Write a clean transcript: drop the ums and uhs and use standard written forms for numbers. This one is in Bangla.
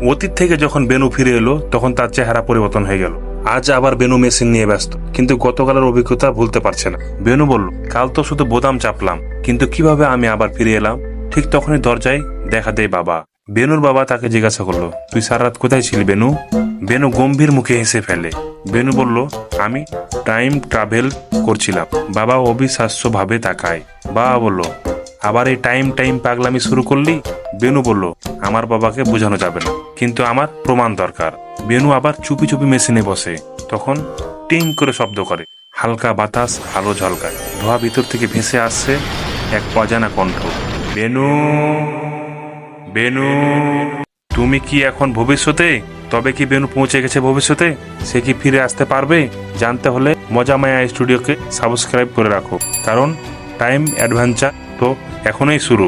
অতীত থেকে যখন বেনু ফিরে এলো তখন তার চেহারা পরিবর্তন হয়ে গেল। আজ আবার বেনু মেশিন নিয়ে ব্যস্ত, কিন্তু গতকালের অভিজ্ঞতা ভুলতে পারছে না। বেনু বলল, কাল তো শুধু বোতাম চাপলাম, কিন্তু কিভাবে আমি আবার ফিরে এলাম? ঠিক তখনই দরজায় দেখা দেয় বাবা। বেনুর বাবা তাকে জিজ্ঞাসা করলো, তুই সারা রাত কোথায় ছিলি বেনু? বেনু গম্ভীর মুখে হেসে ফেলে। বেনু বলল, আমি টাইম ট্রাভেল করছিলাম। বাবা অবিশ্বাস্য ভাবে তাকায়। বাবা বলল, আবার এই টাইম পাগলামি শুরু করলি? বেনু বলল, আমার বাবাকে বোঝানো যাবে না, কিন্তু আমার প্রমাণ দরকার। বেনু আবার চুপি চুপি মেশিনে বসে। তখন টিং করে শব্দ করে, হালকা বাতাস আলো ঝলকায়, ধোয়া ভিতর থেকে ভেসে আসছে এক অজানা কণ্ঠ। বেনু, বেনু, তুমি কি এখন ভবিষ্যতে? তবে কি বেনু পৌঁছে গেছে ভবিষ্যতে? সে কি ফিরে আসতে পারবে? জানতে হলে মজা মায়া স্টুডিওকে সাবস্ক্রাইব করে রাখো, কারণ টাইম অ্যাডভেঞ্চার তো এখনই শুরু।